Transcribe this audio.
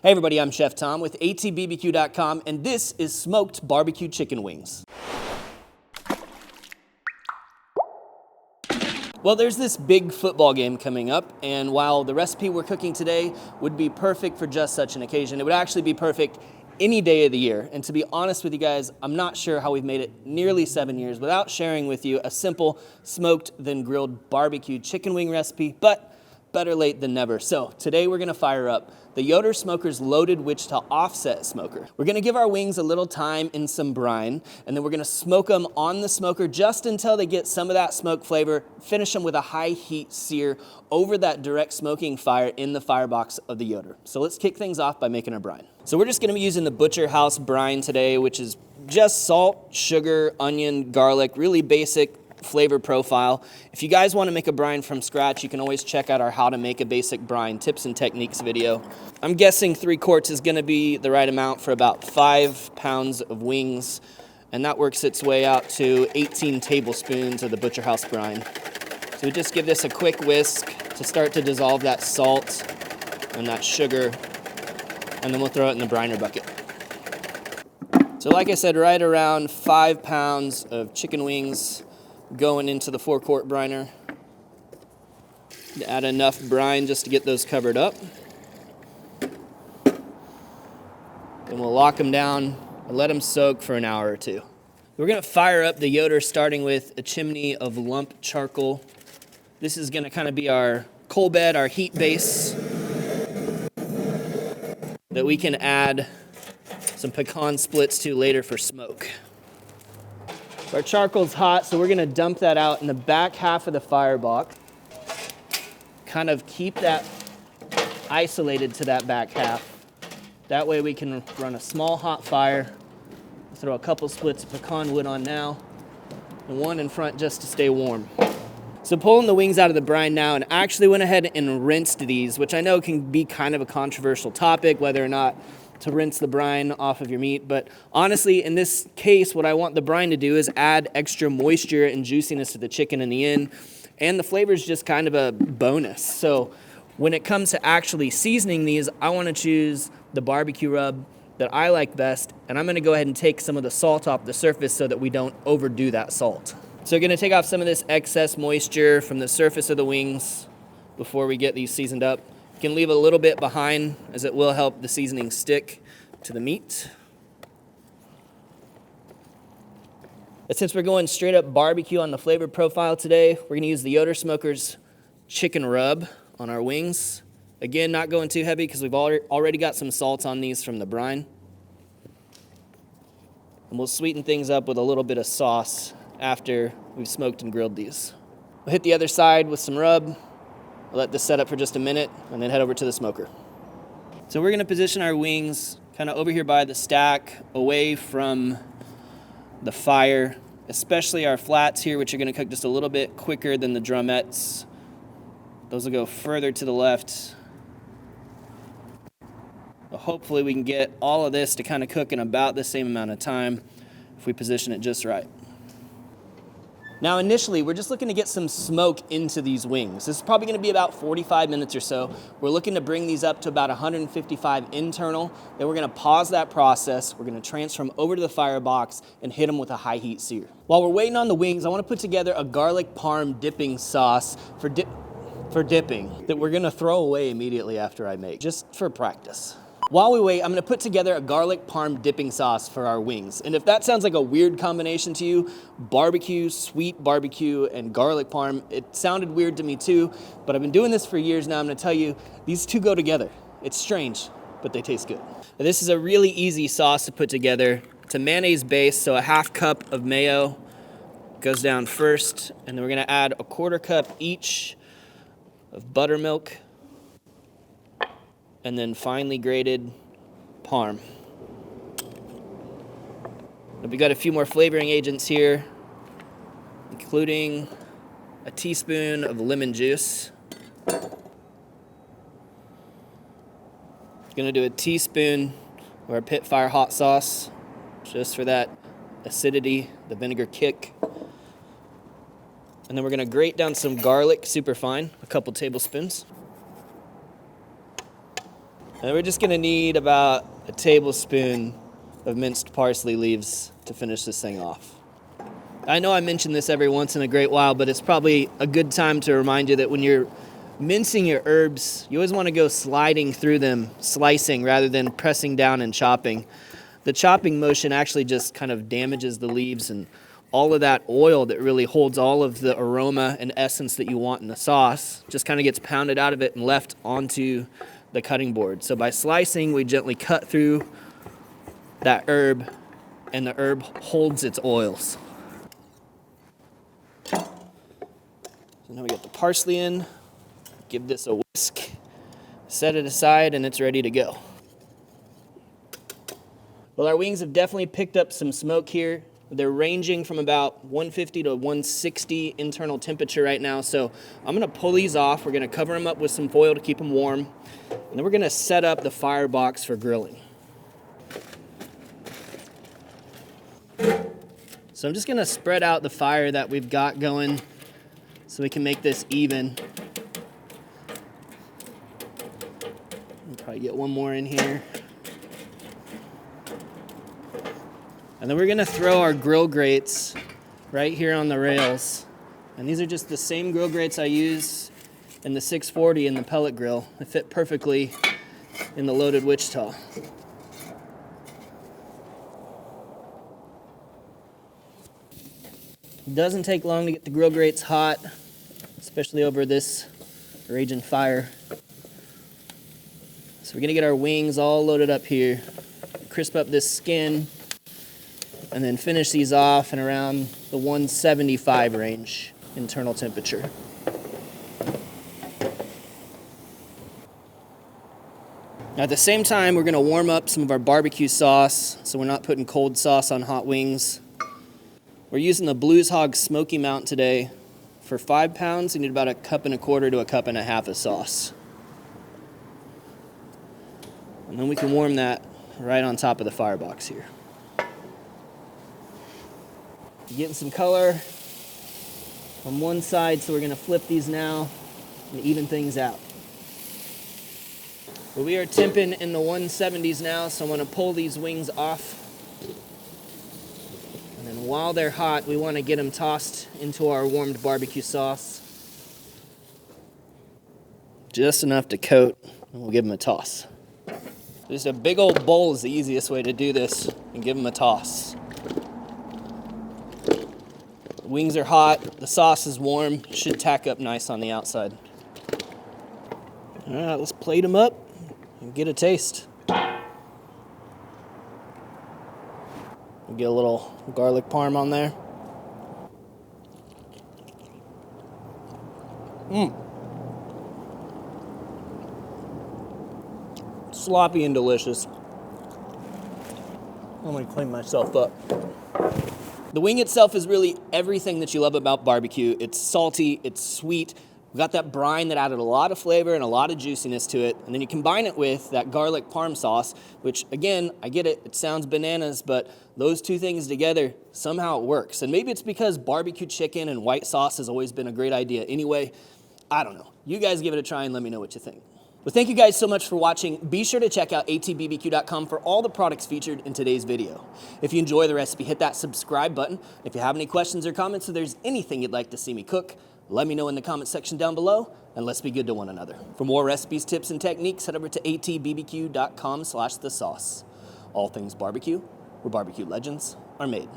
Hey everybody, I'm Chef Tom with atbbq.com, and this is smoked barbecue chicken wings. Well, there's this big football game coming up, and while the recipe we're cooking today would be perfect for just such an occasion, it would actually be perfect any day of the year. And to be honest with you guys, I'm not sure how we've made it nearly 7 years without sharing with you a simple smoked then grilled barbecue chicken wing recipe, but better late than never. So today we're gonna fire up the Yoder Smoker's Loaded Wichita Offset Smoker. We're gonna give our wings a little time in some brine, and then we're gonna smoke them on the smoker just until they get some of that smoke flavor, finish them with a high heat sear over that direct smoking fire in the firebox of the Yoder. So let's kick things off by making our brine. So we're just gonna be using the Butcher House brine today, which is just salt, sugar, onion, garlic, really basic flavor profile. If you guys want to make a brine from scratch, you can always check out our How to Make a Basic Brine Tips and Techniques video. I'm guessing 3 quarts is going to be the right amount for about 5 pounds of wings, and that works its way out to 18 tablespoons of the Butcher House brine. So we just give this a quick whisk to start to dissolve that salt and that sugar, and then we'll throw it in the briner bucket. So like I said, right around 5 pounds of chicken wings going into the 4-quart briner. Add enough brine just to get those covered up. Then we'll lock them down and let them soak for an hour or two. We're gonna fire up the Yoder starting with a chimney of lump charcoal. This is gonna kind of be our coal bed, our heat base, that we can add some pecan splits to later for smoke. Our charcoal's hot, so we're gonna dump that out in the back half of the firebox. Kind of keep that isolated to that back half. That way we can run a small hot fire. Throw a couple splits of pecan wood on now, and one in front just to stay warm. So pulling the wings out of the brine now, and actually went ahead and rinsed these, which I know can be kind of a controversial topic, whether or not to rinse the brine off of your meat. But honestly, in this case, what I want the brine to do is add extra moisture and juiciness to the chicken in the end. And the flavor is just kind of a bonus. So when it comes to actually seasoning these, I want to choose the barbecue rub that I like best. And I'm going to go ahead and take some of the salt off the surface so that we don't overdo that salt. So we're going to take off some of this excess moisture from the surface of the wings before we get these seasoned up. You can leave a little bit behind, as it will help the seasoning stick to the meat. But since we're going straight up barbecue on the flavor profile today, we're gonna use the Yoder Smoker's chicken rub on our wings. Again, not going too heavy because we've already got some salt on these from the brine. And we'll sweeten things up with a little bit of sauce after we've smoked and grilled these. We'll hit the other side with some rub. We'll let this set up for just a minute and then head over to the smoker. So we're gonna position our wings kind of over here by the stack, away from the fire, especially our flats here, which are gonna cook just a little bit quicker than the drumettes. Those will go further to the left. But hopefully we can get all of this to kind of cook in about the same amount of time if we position it just right. Now initially, we're just looking to get some smoke into these wings. This is probably gonna be about 45 minutes or so. We're looking to bring these up to about 155 internal. Then we're gonna pause that process. We're gonna transfer them over to the firebox and hit them with a high heat sear. While we're waiting on the wings, I wanna put together a garlic parm dipping sauce for dipping that we're gonna throw away immediately after I make, just for practice. While we wait, I'm gonna put together a garlic parm dipping sauce for our wings. And if that sounds like a weird combination to you, barbecue, sweet barbecue, and garlic parm, it sounded weird to me too, but I've been doing this for years now. I'm gonna tell you, these two go together. It's strange, but they taste good. Now, this is a really easy sauce to put together. It's a mayonnaise base, so a half cup of mayo goes down first, and then we're gonna add a 1/4 cup each of buttermilk, and then finely grated parm. We got a few more flavoring agents here, including a teaspoon of lemon juice. Gonna do a teaspoon of our Pitfire hot sauce, just for that acidity, the vinegar kick. And then we're gonna grate down some garlic super fine, a couple tablespoons. And we're just gonna need about a tablespoon of minced parsley leaves to finish this thing off. I know I mention this every once in a great while, but it's probably a good time to remind you that when you're mincing your herbs, you always want to go sliding through them, slicing rather than pressing down and chopping. The chopping motion actually just kind of damages the leaves, and all of that oil that really holds all of the aroma and essence that you want in the sauce just kind of gets pounded out of it and left onto the cutting board. So by slicing, we gently cut through that herb, and the herb holds its oils. So now we get the parsley in. Give this a whisk, set it aside, and it's ready to go. Well, our wings have definitely picked up some smoke here. They're ranging from about 150 to 160 internal temperature right now, so I'm gonna pull these off. We're gonna cover them up with some foil to keep them warm, and then we're gonna set up the firebox for grilling. So I'm just gonna spread out the fire that we've got going so we can make this even. Probably get one more in here. And then we're gonna throw our grill grates right here on the rails. And these are just the same grill grates I use in the 640 in the pellet grill. They fit perfectly in the loaded Wichita. It doesn't take long to get the grill grates hot, especially over this raging fire. So we're gonna get our wings all loaded up here, crisp up this skin, and then finish these off in around the 175 range internal temperature. Now at the same time, we're gonna warm up some of our barbecue sauce so we're not putting cold sauce on hot wings. We're using the Blues Hog Smoky Mount today. For 5 pounds, you need about 1.25 cups to 1.5 cups of sauce. And then we can warm that right on top of the firebox here. Getting some color on one side, so we're gonna flip these now and even things out. But we are temping in the 170s now, so I'm gonna pull these wings off. And then while they're hot, we wanna get them tossed into our warmed barbecue sauce. Just enough to coat, and we'll give them a toss. Just a big old bowl is the easiest way to do this, and give them a toss. The wings are hot, the sauce is warm, should tack up nice on the outside. All right, let's plate them up and get a taste. We'll get a little garlic parm on there. Sloppy and delicious. I'm gonna clean myself up. The wing itself is really everything that you love about barbecue. It's salty, it's sweet. We've got that brine that added a lot of flavor and a lot of juiciness to it. And then you combine it with that garlic parm sauce, which again, I get it, it sounds bananas, but those two things together, somehow it works. And maybe it's because barbecue chicken and white sauce has always been a great idea anyway. I don't know. You guys give it a try and let me know what you think. Well, thank you guys so much for watching. Be sure to check out atbbq.com for all the products featured in today's video. If you enjoy the recipe, hit that subscribe button. If you have any questions or comments, or there's anything you'd like to see me cook, let me know in the comment section down below, and let's be good to one another. For more recipes, tips, and techniques, head over to atbbq.com/thesauce. All things barbecue, where barbecue legends are made.